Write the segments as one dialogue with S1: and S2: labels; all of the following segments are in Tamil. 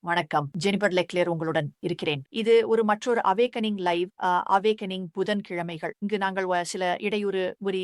S1: வணக்கம். ஜெனிபர் லெக்லேர் உங்களுடன் இருக்கிறேன். இது மற்றொரு அவேக்கனிங் லைவ் அவேக்கனிங் புதன்கிழமைகள். இங்கு நாங்கள் சில இடையூறு உரி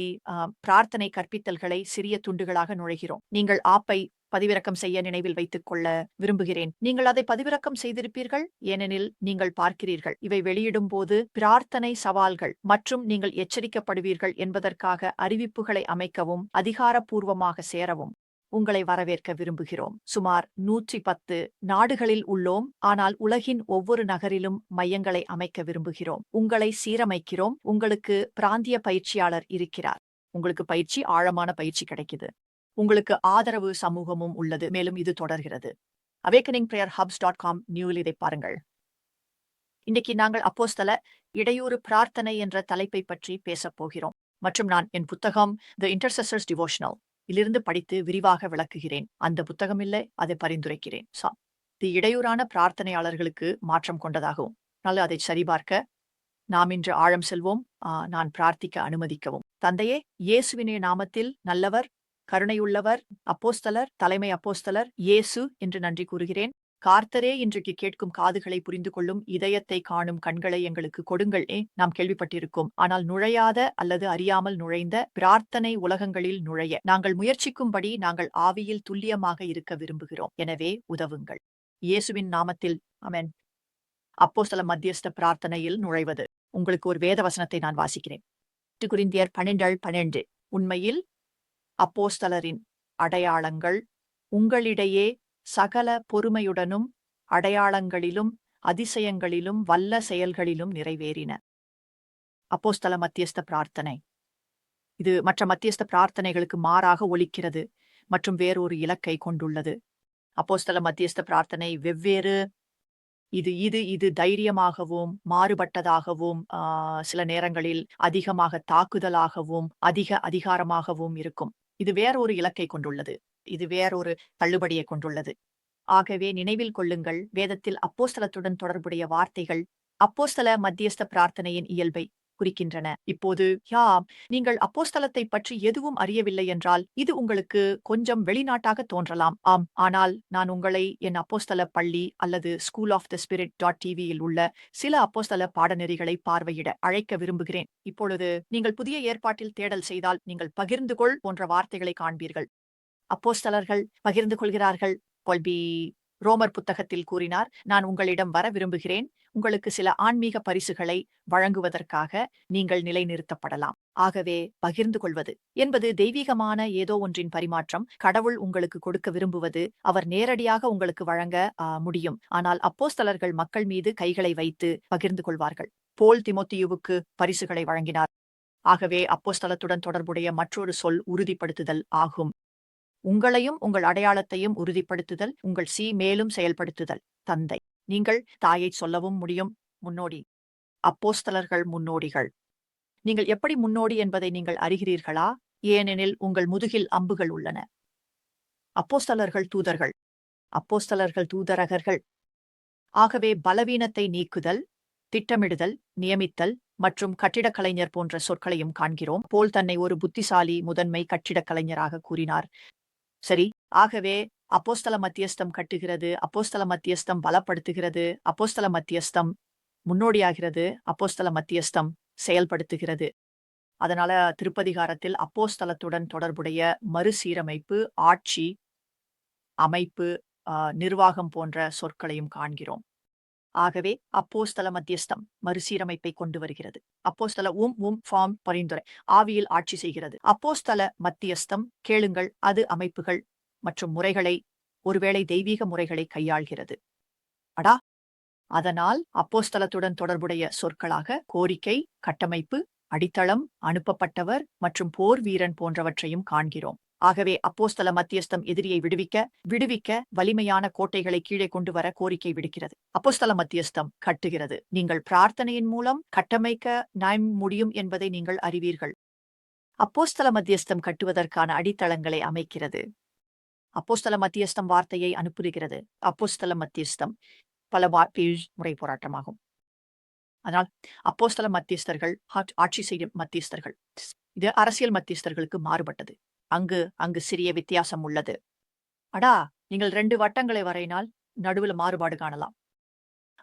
S1: பிரார்த்தனை கற்பித்தல்களை சிறிய துண்டுகளாக நுழைகிறோம். நீங்கள் ஆப்பை பதிவிறக்கம் செய்ய நினைவில் வைத்துக் கொள்ள விரும்புகிறேன். நீங்கள் அதை பதிவிறக்கம் செய்திருப்பீர்கள், ஏனெனில் நீங்கள் பார்க்கிறீர்கள். இவை வெளியிடும் போது பிரார்த்தனை சவால்கள் மற்றும் நீங்கள் எச்சரிக்கப்படுவீர்கள் என்பதற்காக அறிவிப்புகளை அமைக்கவும் அதிகாரப்பூர்வமாக சேரவும் உங்களை வரவேற்க விரும்புகிறோம். சுமார் 110 நாடுகளில் உள்ளோம், ஆனால் உலகின் ஒவ்வொரு நகரிலும் மையங்களை அமைக்க விரும்புகிறோம். உங்களை சீரமைக்கிறோம். உங்களுக்கு பிராந்திய பயிற்சியாளர் இருக்கிறார். உங்களுக்கு பயிற்சி, ஆழமான பயிற்சி கிடைக்குது. உங்களுக்கு ஆதரவு சமூகமும் உள்ளது, மேலும் இது தொடர்கிறது. awakeningprayerhubs.com நியூவில் இதை பாருங்கள். இன்னைக்கு நாங்கள் அப்போஸ்தல இடையூறு பிரார்த்தனை என்ற தலைப்பை பற்றி பேசப் போகிறோம் மற்றும் நான் என் புத்தகம் தி இன்டர்செசர்ஸ் டிவோஷனல் இலிருந்து படித்து விரிவாக விளக்குகிறேன். அந்த புத்தகம் இல்லை, அதை பரிந்துரைக்கிறேன். தி இடையூறான பிரார்த்தனையாளர்களுக்கு மாற்றம் கொண்டதாகவும் நல்ல அதை சரிபார்க்க நாம் இன்று ஆழம் செல்வோம். நான் பிரார்த்திக்க அனுமதிக்கவும். தந்தையே, இயேசுவினே நாமத்தில் நல்லவர், கருணையுள்ளவர், அப்போஸ்தலர், தலைமை அப்போஸ்தலர் இயேசு என்று நன்றி கூறுகிறேன். கார்த்தரே, இன்றைக்கு கேட்கும் காதுகளை புரிந்து கொள்ளும், இதயத்தை காணும் கண்களை எங்களுக்கு கொடுங்கள். நாம் கேள்விப்பட்டிருக்கோம், ஆனால் நுழையாத அல்லது அறியாமல் நுழைந்த பிரார்த்தனை உலகங்களில் நுழைய நாங்கள் முயற்சிக்கும்படி நாங்கள் ஆவியில் துல்லியமாக இருக்க விரும்புகிறோம். எனவே உதவுங்கள். இயேசுவின் நாமத்தில் ஆமென். அப்போஸ்தல மத்தியஸ்த பிரார்த்தனையில் நுழைவது. உங்களுக்கு ஒரு வேத வசனத்தை நான் வாசிக்கிறேன். கொரிந்தியர் 12:12. உண்மையில் அப்போஸ்தலரின் அடையாளங்கள் உங்களிடையே சகல பொறுமையுடனும் அடையாளங்களிலும் அதிசயங்களிலும் வல்ல செயல்களிலும் நிறைவேறின. அப்போஸ்தல மத்தியஸ்த பிரார்த்தனை இது மற்ற மத்தியஸ்த பிரார்த்தனைகளுக்கு மாறாக ஒலிக்கிறது மற்றும் வேறொரு இலக்கை கொண்டுள்ளது. அப்போஸ்தல மத்தியஸ்த பிரார்த்தனை வெவ்வேறு இது தைரியமாகவும் மாறுபட்டதாகவும் சில நேரங்களில் அதிகமாக தாக்குதலாகவும் அதிகாரமாகவும் இருக்கும். இது வேறொரு இலக்கை கொண்டுள்ளது. இது வேறொரு தள்ளுபடியை கொண்டுள்ளது. ஆகவே நினைவில் கொள்ளுங்கள், வேதத்தில் அப்போஸ்தலத்துடன் தொடர்புடைய வார்த்தைகள் அப்போஸ்தல மத்தியஸ்த பிரார்த்தனையின் இயல்பை குறிக்கின்றன. இப்போது நீங்கள் அப்போஸ்தலத்தை பற்றி எதுவும் அறியவில்லை என்றால் இது உங்களுக்கு கொஞ்சம் வெளிநாட்டாக தோன்றலாம். ஆனால் நான் உங்களை என் அப்போஸ்தல பள்ளி அல்லது ஸ்கூல் ஆஃப் த ஸ்பிரிட்.tv-யில் உள்ள சில அப்போஸ்தல பாடநெறிகளை பார்வையிட அழைக்க விரும்புகிறேன். இப்பொழுது நீங்கள் புதிய ஏற்பாட்டில் தேடல் செய்தால் நீங்கள் பகிர்ந்து கொள் போன்ற வார்த்தைகளை காண்பீர்கள். அப்போஸ்தலர்கள் பகிர்ந்து கொள்கிறார்கள். கொல்பி ரோமர் புத்தகத்தில் கூறினார், நான் உங்களிடம் வர விரும்புகிறேன், உங்களுக்கு சில ஆன்மீக பரிசுகளை வழங்குவதற்காக நீங்கள் நிலைநிறுத்தப்படலாம். ஆகவே பகிர்ந்து கொள்வது என்பது தெய்வீகமான ஏதோ ஒன்றின் பரிமாற்றம். கடவுள் உங்களுக்கு கொடுக்க விரும்புவது அவர் நேரடியாக உங்களுக்கு வழங்க முடியும். ஆனால் அப்போஸ்தலர்கள் மக்கள் மீது கைகளை வைத்து பகிர்ந்து கொள்வார்கள். போல் தீமோத்தேயுவுக்கு பரிசுகளை வழங்கினார். ஆகவே அப்போஸ்தலத்துடன் தொடர்புடைய மற்றொரு சொல் உறுதிப்படுத்துதல் ஆகும். உங்களையும் உங்கள் அடையாளத்தையும் உறுதிப்படுத்துதல், உங்கள் மேலும் செயல்படுத்துதல். தந்தை, நீங்கள் தாயை சொல்லவும் முடியும். முன்னோடி. அப்போஸ்தலர்கள் முன்னோடிகள். நீங்கள் எப்படி முன்னோடி என்பதை நீங்கள் அறிகிறீர்களா? ஏனெனில் உங்கள் முதுகில் அம்புகள் உள்ளன. அப்போஸ்தலர்கள் தூதர்கள். அப்போஸ்தலர்கள் தூதரகர்கள். ஆகவே பலவீனத்தை நீக்குதல், திட்டமிடுதல், நியமித்தல் மற்றும் கட்டிடக்கலைஞர் போன்ற சொற்களையும் காண்கிறோம். போல் தன்னை ஒரு புத்திசாலி முதன்மை கட்டிடக்கலைஞராக கூறினார். சரி, ஆகவே அப்போஸ்தல மத்தியஸ்தம் கட்டுகிறது, அப்போஸ்தல மத்தியஸ்தம் பலப்படுத்துகிறது, அப்போஸ்தல மத்தியஸ்தம் முன்னோடியாகிறது, அப்போஸ்தல மத்தியஸ்தம் செயல்படுத்துகிறது. அதனால திருப்பதிகாரத்தில் அப்போஸ்தலத்துடன் தொடர்புடைய மறுசீரமைப்பு, ஆட்சி, அமைப்பு, நிர்வாகம் போன்ற சொற்களையும் காண்கிறோம். ஆகவே அப்போஸ்தல மத்தியஸ்தம் மறுசீரமைப்பை கொண்டு வருகிறது. அப்போஸ்தல ஃபார்ம் பரிந்துரை ஆவியில் ஆட்சி செய்கிறது. அப்போஸ்தல மத்தியஸ்தம் கேளுங்கள், அது அமைப்புகள் மற்றும் முறைகளை, ஒருவேளை தெய்வீக முறைகளை கையாள்கிறது. அதனால் அப்போஸ்தலத்துடன் தொடர்புடைய சொற்களாக கோரிக்கை, கட்டமைப்பு, அடித்தளம், அனுப்பப்பட்டவர் மற்றும் போர் வீரன் போன்றவற்றையும் காண்கிறோம். ஆகவே அப்போஸ்தல மத்தியஸ்தம் எதிரியை விடுவிக்க வலிமையான கோட்டைகளை கீழே கொண்டு வர கோரிக்கை விடுக்கிறது. அப்போஸ்தல மத்தியஸ்தம் கட்டுகிறது. நீங்கள் பிரார்த்தனையின் மூலம் கட்டமைக்க முடியும் என்பதை நீங்கள் அறிவீர்கள். அப்போஸ்தல மத்தியஸ்தம் கட்டுவதற்கான அடித்தளங்களை அமைக்கிறது. அப்போஸ்தல மத்தியஸ்தம் வார்த்தையை அனுப்புகிறது. அப்போஸ்தல மத்தியஸ்தம் பல முறை போராட்டமாகும். அதனால் அப்போஸ்தல மத்தியஸ்தர்கள் ஆட்சி செய்யும் மத்தியஸ்தர்கள். இது அரசியல் மத்தியஸ்தர்களுக்கு மாறுபட்டது. அங்கு சிறிய வித்தியாசம் உள்ளது. நீங்கள் 2 வட்டங்களை வரையினால் நடுவுல மாறுபாடு காணலாம்.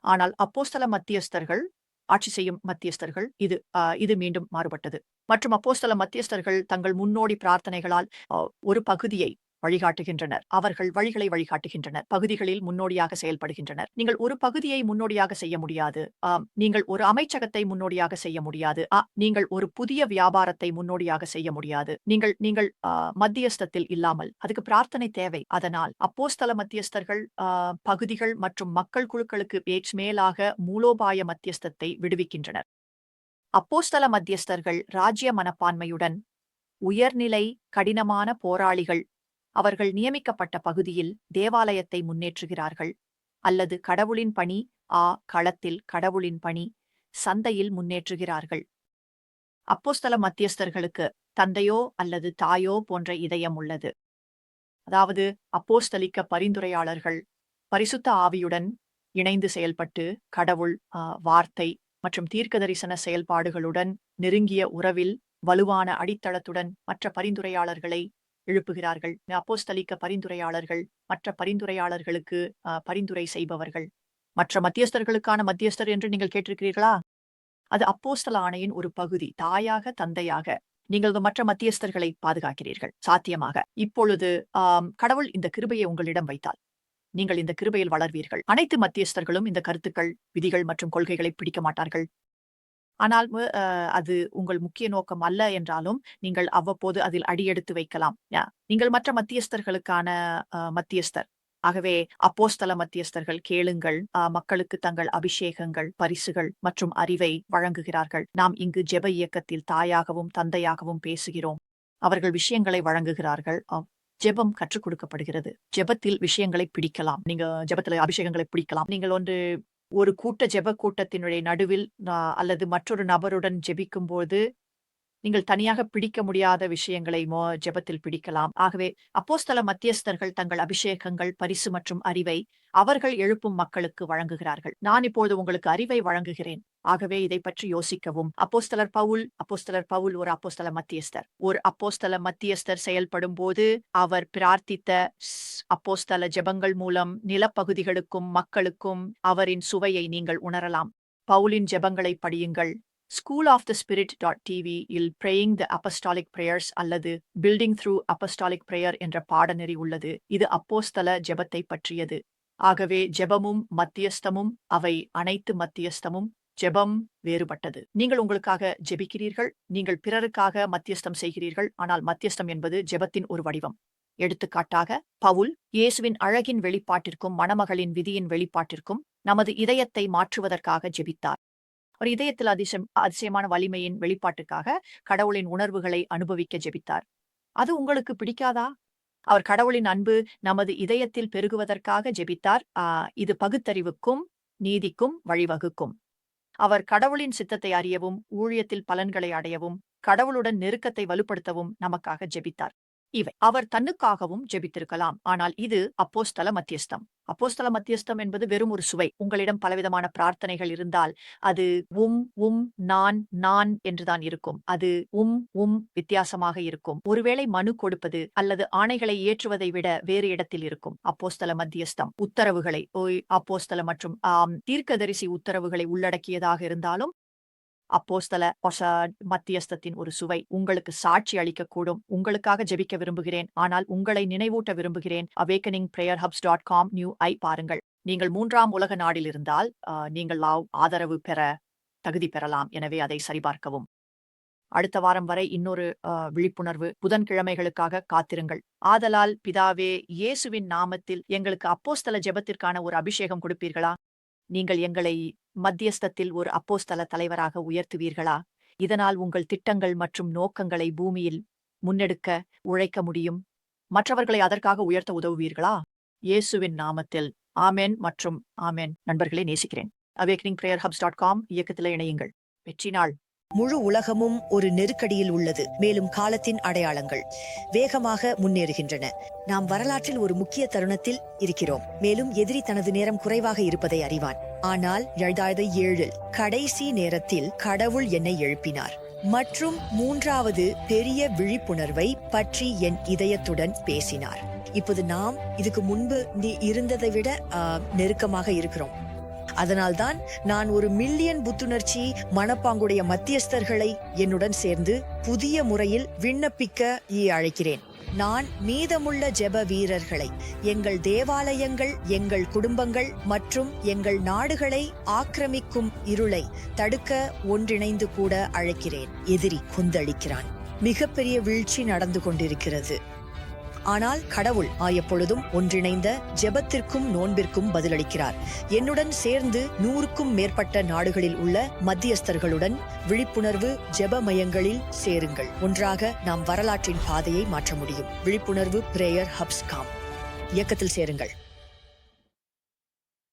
S1: ஆனால் அப்போஸ்தல மத்தியஸ்தர்கள், ஆட்சி செய்யும் மத்தியஸ்தர்கள் இது மீண்டும் மாறுபட்டது. மற்றும் அப்போஸ்தல மத்தியஸ்தர்கள் தங்கள் முன்னோடி பிரார்த்தனைகளால் ஒரு பகுதியை வழிகாட்டுகின்றனர். அவர்கள் வழிகளை வழிகாட்டுகின்றனர். பகுதிகளில் முன்னோடியாக செயல்படுகின்றனர். நீங்கள் ஒரு பகுதியை முன்னோடியாக செய்ய முடியாது. நீங்கள் ஒரு அமைச்சகத்தை முன்னோடியாக செய்ய முடியாது. நீங்கள் ஒரு புதிய வியாபாரத்தை முன்னோடியாக செய்ய முடியாது. நீங்கள் மத்தியஸ்தத்தில் இல்லாமல் அதுக்கு பிரார்த்தனை தேவை. அதனால் அப்போஸ்தல மத்தியஸ்தர்கள் பகுதிகள் மற்றும் மக்கள் குழுக்களுக்கு மேலாக மூலோபாய மத்தியஸ்தத்தை விடுவிக்கின்றனர். அப்போஸ்தல மத்தியஸ்தர்கள் ராஜ்ய மனப்பான்மையுடன் உயர்நிலை கடினமான போராளிகள் அவர்கள் நியமிக்கப்பட்ட பகுதியில் தேவாலயத்தை முன்னேற்றுகிறார்கள் அல்லது கடவுளின் பணி களத்தில் கடவுளின் பணி சந்தையில் முன்னேற்றுகிறார்கள். அப்போஸ்தல மத்தியஸ்தர்களுக்கு தந்தையோ அல்லது தாயோ போன்ற இதயம் உள்ளது. அதாவது அப்போஸ்தலிக்க பரிந்துரையாளர்கள் பரிசுத்த ஆவியுடன் இணைந்து செயல்பட்டு கடவுள் வார்த்தை மற்றும் தீர்க்கதரிசன செயல்பாடுகளுடன் நெருங்கிய உறவில் வலுவான அடித்தளத்துடன் மற்ற பரிந்துரையாளர்களை எழுப்புகிறார்கள். அப்போஸ்தலிக்க பரிந்துரையாளர்கள் மற்ற பரிந்துரையாளர்களுக்கு பரிந்துரை செய்பவர்கள். மற்ற மத்தியஸ்தர்களுக்கான மத்தியஸ்தர் என்று நீங்கள் கேட்டிருக்கிறீர்களா? அது அப்போஸ்தல ஆணையின் ஒரு பகுதி. தாயாக தந்தையாக நீங்கள் மற்ற மத்தியஸ்தர்களை பாதுகாக்கிறீர்கள். சாத்தியமாக இப்பொழுது கடவுள் இந்த கிருபையை உங்களிடம் வைத்தால் நீங்கள் இந்த கிருபையில் வளர்வீர்கள். அனைத்து மத்தியஸ்தர்களும் இந்த கருத்துக்கள், விதிகள் மற்றும் கொள்கைகளை பிடிக்க மாட்டார்கள். ஆனால் அது உங்கள் முக்கிய நோக்கம் அல்ல என்றாலும் நீங்கள் அவ்வப்போது அதில் அடியெடுத்து வைக்கலாம். நீங்கள் மற்ற மத்தியஸ்தர்களுக்கான மத்தியஸ்தர். ஆகவே அப்போஸ்தல மத்தியஸ்தர்கள் கேளுங்கள், மக்களுக்கு தங்கள் அபிஷேகங்கள், பரிசுகள் மற்றும் அறிவை வழங்குகிறார்கள். நாம் இங்கு ஜெப இயக்கத்தில் தாயாகவும் தந்தையாகவும் பேசுகிறோம். அவர்கள் விஷயங்களை வழங்குகிறார்கள். ஜெபம் கற்றுக் கொடுக்கப்படுகிறது. ஜெபத்தில் விஷயங்களை பிடிக்கலாம். நீங்க ஜெபத்தில் அபிஷேகங்களை பிடிக்கலாம். நீங்கள் ஒரு கூட்ட ஜெப கூட்டத்தினுடைய நடுவில் அல்லது மற்றொரு நபருடன் ஜெபிக்கும் போது நீங்கள் தனியாக பிடிக்க முடியாத விஷயங்களை ஜெபத்தில் பிடிக்கலாம். ஆகவே அப்போஸ்தல மத்தியஸ்தர்கள் தங்கள் அபிஷேகங்கள், பரிசு மற்றும் அறிவை அவர்கள் எழுப்பும் மக்களுக்கு வழங்குகிறார்கள். நான் இப்போது உங்களுக்கு அறிவை வழங்குகிறேன். ஆகவே இதை பற்றி யோசிக்கவும். அப்போஸ்தலர் பவுல் ஒரு அப்போஸ்தல மத்தியஸ்தர். ஒரு அப்போஸ்தல மத்தியஸ்தர் செயல்படும் போது அவர் பிரார்த்தித்த அப்போஸ்தல ஜெபங்கள் மூலம் நிலப்பகுதிகளுக்கும் மக்களுக்கும் அவரின் சுவையை நீங்கள் உணரலாம். பவுலின் ஜெபங்களை படியுங்கள். schoolofthespirit.tv will praying the apostolic prayers அல்லது building through apostolic prayer என்ற பாடநெறி உள்ளது. இது அப்போஸ்தல ஜெபத்தை பற்றியது. ஆகவே ஜெபமும் மத்தியஸ்தமும் அவை அனைத்து மத்தியஸ்தமும் ஜெபம் வேறுபட்டது. நீங்கள் உங்களுக்காக ஜெபிக்கிறீர்கள், நீங்கள் பிறருக்காக மத்தியஸ்தம் செய்கிறீர்கள். ஆனால் மத்தியஸ்தம் என்பது ஜெபத்தின் ஒரு வடிவம். எடுத்துக்காட்டாக பவுல் இயேசுவின் அழகின் வெளிப்பாட்டிற்கும் மணமகளின் விதியின் வெளிப்பாட்டிற்கும் நமது இதயத்தை மாற்றுவதற்காக ஜெபித்தார். ஒரு இதயத்தில் அதிசயமான வலிமையின் வெளிப்பாட்டுக்காக கடவுளின் உணர்வுகளை அனுபவிக்க ஜெபித்தார். அது உங்களுக்கு பிடிக்காதா? அவர் கடவுளின் அன்பு நமது இதயத்தில் பெருகுவதற்காக ஜெபித்தார். இது பகுத்தறிவுக்கும் நீதிக்கும் வழிவகுக்கும். அவர் கடவுளின் சித்தத்தை அறியவும் ஊழியத்தில் பலன்களை அடையவும் கடவுளுடன் நெருக்கத்தை வலுப்படுத்தவும் நமக்காக ஜெபித்தார். இவை அவர் தன்னுக்காகவும் ஜெபித்திருக்கலாம். ஆனால் இது அப்போஸ்தல மத்தியஸ்தம். அப்போஸ்தல மத்தியஸ்தம் என்பது வெறும் ஒரு சுவை. உங்களிடம் பலவிதமான பிரார்த்தனைகள் இருந்தால் அது நான் என்றுதான் இருக்கும். அது வித்தியாசமாக இருக்கும். ஒருவேளை மனு கொடுப்பது அல்லது ஆணைகளை ஏற்றுவதை விட வேறு இடத்தில் இருக்கும். அப்போஸ்தல மத்தியஸ்தம் உத்தரவுகளை அப்போஸ்தல மற்றும் தீர்க்கதரிசி உத்தரவுகளை உள்ளடக்கியதாக இருந்தாலும் அப்போஸ்தல மத்தியஸ்தத்தின் ஒரு சுவை உங்களுக்கு சாட்சி அளிக்கக்கூடும். உங்களுக்காக ஜெபிக்க விரும்புகிறேன், ஆனால் உங்களை நினைவூட்ட விரும்புகிறேன். awakeningprayerhubs.com நியூ பாருங்கள். நீங்கள் 3ஆம் உலக நாடில் இருந்தால் நீங்கள் ஆதரவு பெற தகுதி பெறலாம். எனவே அதை சரிபார்க்கவும். அடுத்த வாரம் வரை இன்னொரு விழிப்புணர்வு புதன்கிழமைகளுக்காக காத்திருங்கள். ஆதலால் பிதாவே, இயேசுவின் நாமத்தில் எங்களுக்கு அப்போஸ்தல ஜெபத்திற்கான ஒரு அபிஷேகம் கொடுப்பீர்களா? நீங்கள் எங்களை மத்தியஸ்தத்தில் ஒரு அப்போஸ்தல தலைவராக உயர்த்துவீர்களா? இதனால் உங்கள் திட்டங்கள் மற்றும் நோக்கங்களை பூமியில் முன்னெடுக்க உழைக்க முடியும். மற்றவர்களை அதற்காக உயர்த்த உதவுவீர்களா? இயேசுவின் நாமத்தில் ஆமென் மற்றும் ஆமென். நண்பர்களே, நேசிக்கிறேன். awakeningprayerhubs.com இயக்கத்தில் இணையுங்கள். வெற்றி நாள்.
S2: முழு உலகமும் ஒரு நெருக்கடியில் உள்ளது. மேலும் காலத்தின் அடையாளங்கள் வேகமாக முன்னேறுகின்றன. நாம் வரலாற்றில் ஒரு முக்கிய தருணத்தில் இருக்கிறோம். மேலும் எதிரி தனது நேரம் குறைவாக இருப்பதை அறிவான். ஆனால் 7 கடைசி நேரத்தில் கடவுள் என்னை எழுப்பினார் மற்றும் 3வது பெரிய விழிப்புணர்வை பற்றி என் இதயத்துடன் பேசினார். இப்போது நாம் இதுக்கு முன்பு இருந்ததை விட நெருக்கமாக இருக்கிறோம். அதனால்தான் நான் ஒரு மில்லியன் புத்துணர்ச்சி மனப்பாங்குடைய மத்தியஸ்தர்களை என்னுடன் சேர்ந்து புதிய முறையில் விண்ணப்பிக்க அழைக்கிறேன். நான் மீதமுள்ள ஜெப வீரர்களை எங்கள் தேவாலயங்கள், எங்கள் குடும்பங்கள் மற்றும் எங்கள் நாடுகளை ஆக்கிரமிக்கும் இருளை தடுக்க ஒன்றிணைந்து கூட அழைக்கிறேன். எதிரி கொந்தளிக்கிறான். மிகப்பெரிய வீழ்ச்சி நடந்து கொண்டிருக்கிறது. ஆனால் கடவுள் எப்பொழுதும் ஒன்றிணைந்த ஜெபத்திற்கும் நோன்பிற்கும் பதிலளிக்கிறார். என்னுடன் சேர்ந்து 100க்கும் மேற்பட்ட நாடுகளில் உள்ள மத்தியஸ்தர்களுடன் விழிப்புணர்வு ஜெப மையங்களில் சேருங்கள். ஒன்றாக நாம் வரலாற்றின் பாதையை மாற்ற முடியும். விழிப்புணர்வு பிரேயர் ஹப்ஸ் இயக்கத்தில் சேருங்கள்.